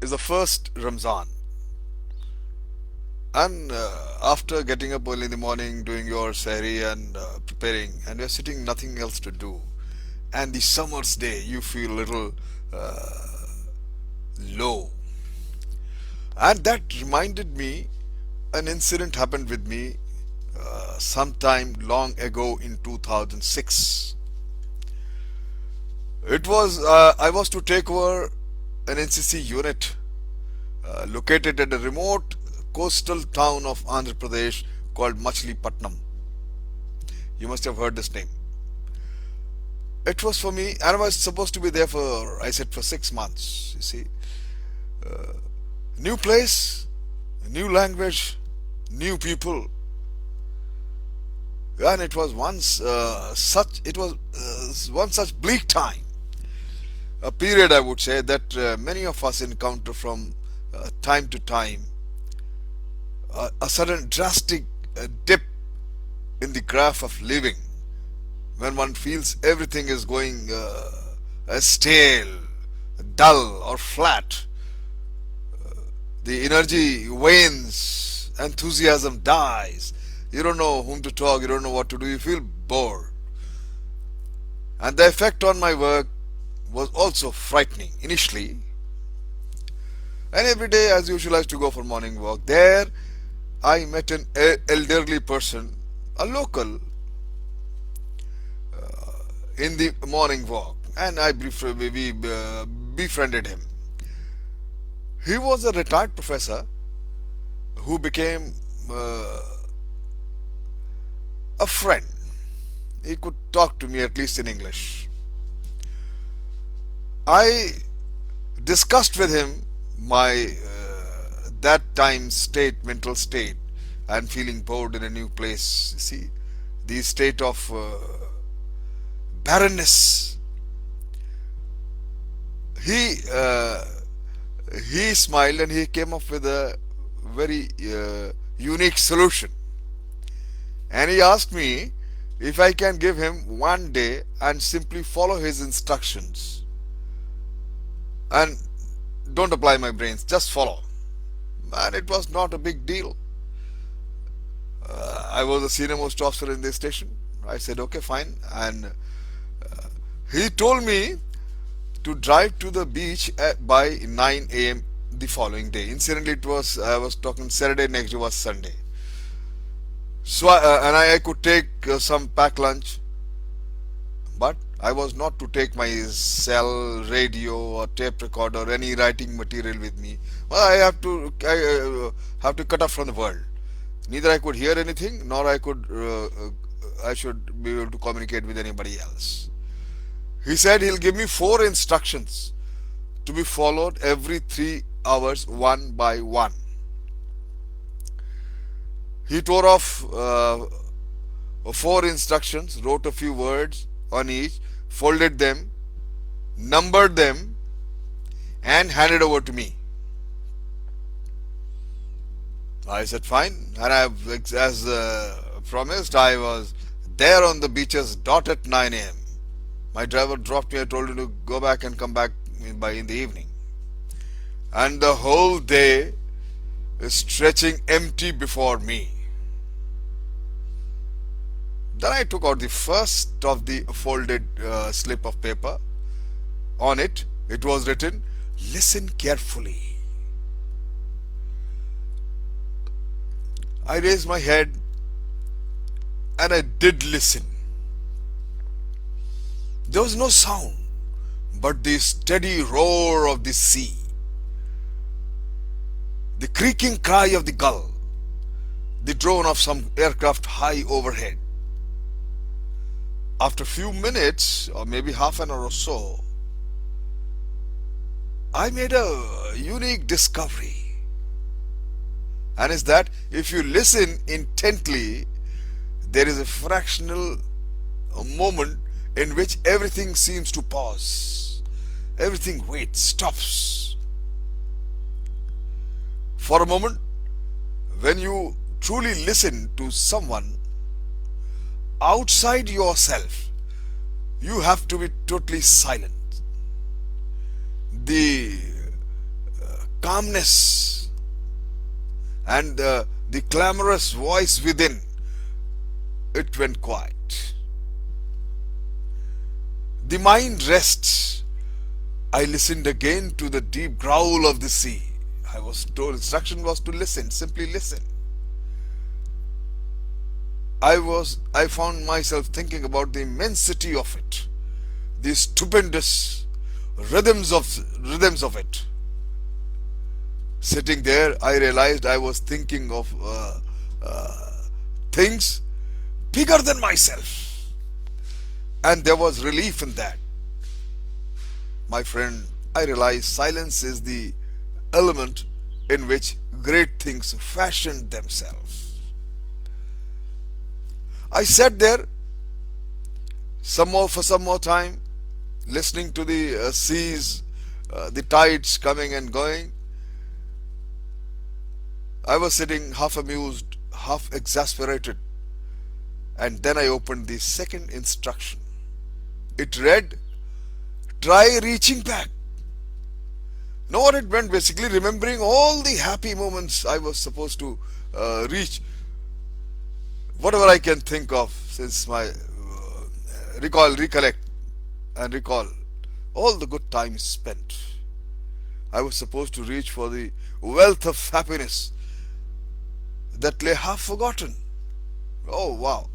is the first Ramzan. And after getting up early in the morning, doing your sehri and preparing, and you're sitting nothing else to do, and the summer's day, you feel a little low. And that reminded me an incident happened with me sometime long ago in 2006. It was I was to take over an NCC unit located at a remote coastal town of Andhra Pradesh called Machilipatnam. You must have heard this name. It was for me, and I was supposed to be there for, I said, for 6 months. You see, new place, new language, new people, and it was one such bleak time, a period I would say that many of us encounter from time to time, a sudden drastic dip in the graph of living when one feels everything is going stale, dull, or flat. The energy wanes, enthusiasm dies. You don't know whom to talk, you don't know what to do, you feel bored. And the effect on my work was also frightening initially. And every day, as usual, I used to go for morning walk. There, I met an elderly person, a local, in the morning walk, and we befriended him. He was a retired professor who became a friend. He could talk to me at least in English. I discussed with him my that time mental state, and feeling bored in a new place. You see, the state of barrenness. He he smiled and he came up with a very unique solution. And he asked me if I can give him one day and simply follow his instructions and don't apply my brains, just follow. And it was not a big deal. I was the senior most officer in the station. I said, okay, fine. And he told me to drive to the beach by 9 a.m. the following day. Incidentally, I was talking Saturday, next day was Sunday. So, I could take some pack lunch, but I was not to take my cell, radio, or tape recorder, or any writing material with me. Well, I have to cut off from the world. Neither I could hear anything, nor I should be able to communicate with anybody else. He said he'll give me 4 instructions to be followed every 3 hours, one by one. He tore off 4 instructions, wrote a few words on each, folded them, numbered them, and handed over to me. I said fine, and as promised, I was there on the beaches dot at 9 a.m. My driver dropped me. I told him to go back and come back in the evening. And the whole day is stretching empty before me. Then I took out the first of the folded slip of paper. On it, it was written, "Listen carefully." I raised my head and I did listen. There was no sound but the steady roar of the sea, the creaking cry of the gull, the drone of some aircraft high overhead. After a few minutes, or maybe half an hour or so, I made a unique discovery. And is that if you listen intently, there is a fractional moment in which everything seems to pause. Everything waits, stops. For a moment, when you truly listen to someone outside yourself, you have to be totally silent. The calmness and the clamorous voice within, it went quiet. The mind rests. I listened again to the deep growl of the sea. I was told, instruction was to listen, simply listen. I found myself thinking about the immensity of it, the stupendous rhythms of it. Sitting there, I realized I was thinking of things bigger than myself, and there was relief in that. My friend, I realized silence is the element in which great things fashion themselves. I sat there for some more time, listening to the seas, the tides coming and going. I was sitting half amused, half exasperated, and then I opened the second instruction. It read, try reaching back. Know what it meant? Basically remembering all the happy moments I was supposed to reach, whatever I can think of since my recollect and recall all the good times spent. I was supposed to reach for the wealth of happiness that lay half forgotten. Oh wow.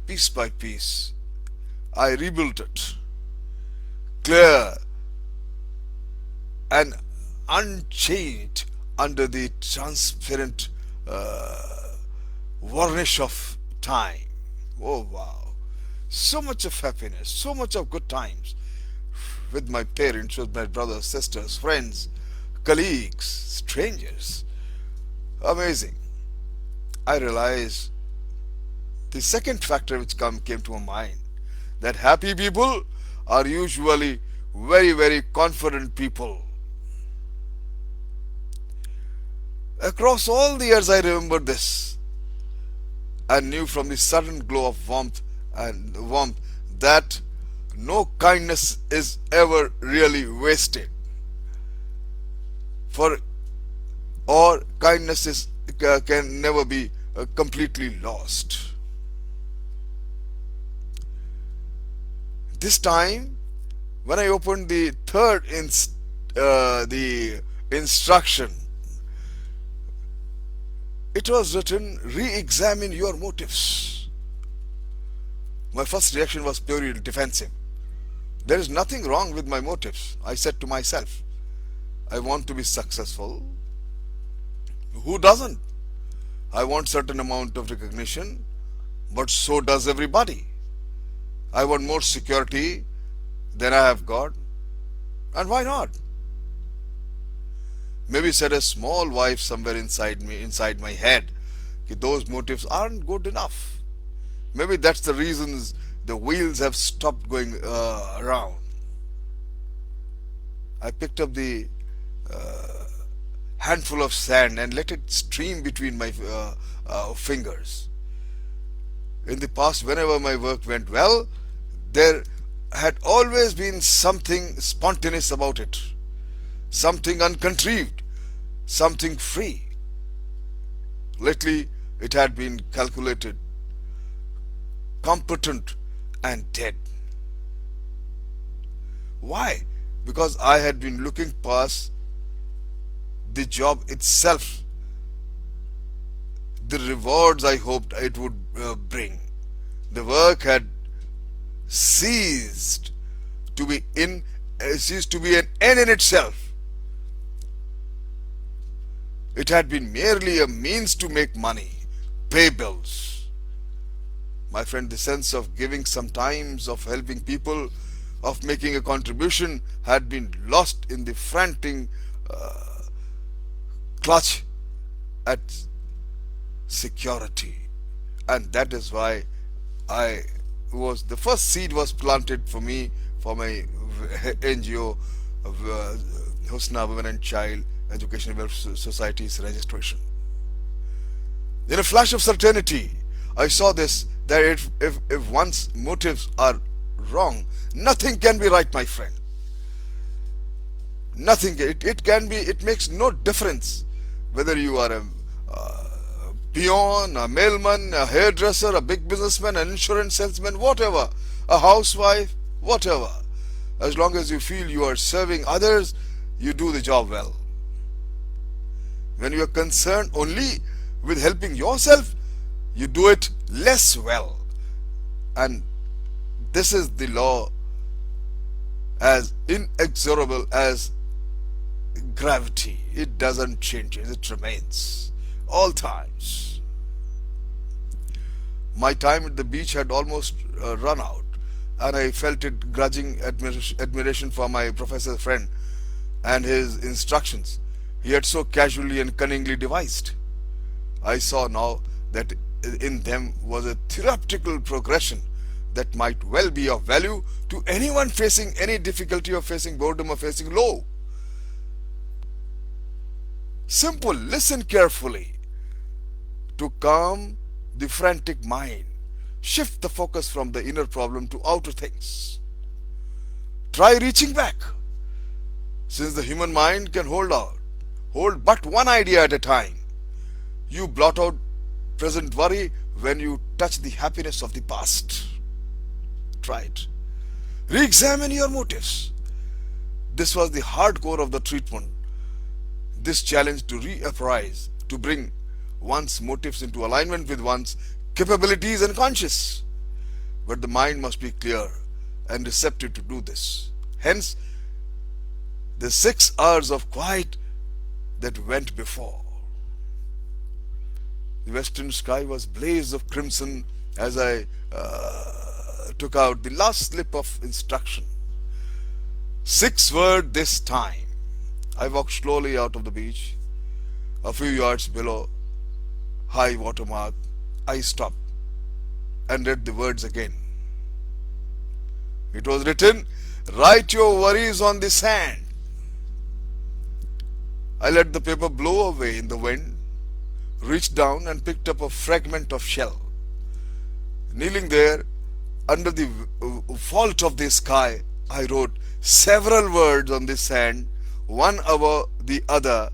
Piece by piece, I rebuilt it, clear and unchanged under the transparent varnish of time. Oh wow. So much of happiness, so much of good times with my parents, with my brothers, sisters, friends, colleagues, strangers. Amazing. I realized the second factor which came to my mind, that happy people are usually very, very confident people. Across all the years I remembered this and knew from the sudden glow of warmth that no kindness is ever really wasted. Or kindness can never be completely lost. This time, when I opened the third instruction, it was written, re-examine your motives. My first reaction was purely defensive. There is nothing wrong with my motives. I said to myself, I want to be successful. Who doesn't? I want certain amount of recognition, but so does everybody. I want more security than I have got, and why not? Maybe said a small voice somewhere inside my head, that those motives aren't good enough. Maybe that's the reasons the wheels have stopped going around. I picked up the handful of sand and let it stream between my fingers. In the past, whenever my work went well, there had always been something spontaneous about it, something uncontrived, something free. Lately, it had been calculated, competent, and dead. Why? Because I had been looking past the job itself, the rewards I hoped it would bring. The work had ceased to be an end in itself. It had been merely a means to make money, pay bills. My friend, the sense of giving sometimes, of helping people, of making a contribution had been lost in the frantic clutch at security. And that is why the first seed was planted for me, for my NGO, Husna Women and Child Education Welfare Society's registration. In a flash of certainty, I saw this, that if one's motives are wrong, nothing can be right, my friend. Nothing. It can be, it makes no difference whether you are a peon, a mailman, a hairdresser, a big businessman, an insurance salesman, whatever, a housewife, whatever. As long as you feel you are serving others, you do the job well. When you are concerned only with helping yourself, you do it less well. And this is the law, as inexorable as gravity. It doesn't change, it remains all times. My time at the beach had almost run out, and I felt it grudging admiration for my professor friend and his instructions he had so casually and cunningly devised. I saw now that in them was a theoretical progression that might well be of value to anyone facing any difficulty, or facing boredom, or facing low. Simple, listen carefully. To calm the frantic mind, shift the focus from the inner problem to outer things. Try reaching back. Since the human mind can hold but one idea at a time, you blot out present worry when you touch the happiness of the past. Try it. Re-examine your motives. This was the hardcore of the treatment. This challenge to reappraise, to bring one's motives into alignment with one's capabilities and conscience. But the mind must be clear and receptive to do this. Hence, the 6 hours of quiet that went before. The western sky was blaze of crimson as I took out the last slip of instruction. 6 words this time. I walked slowly out of the beach. A few yards below high water mark, I stopped and read the words again. It was written, "Write your worries on the sand." I let the paper blow away in the wind, reached down and picked up a fragment of shell. Kneeling there under the vault of the sky, I wrote several words on the sand, one above the other.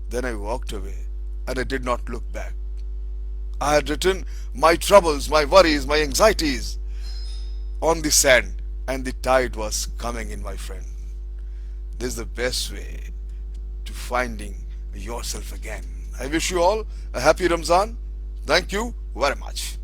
Then I walked away and I did not look back. I had written my troubles, my worries, my anxieties on the sand, and the tide was coming in, my friend. This is the best way to finding yourself again. I wish you all a happy Ramzan. Thank you very much.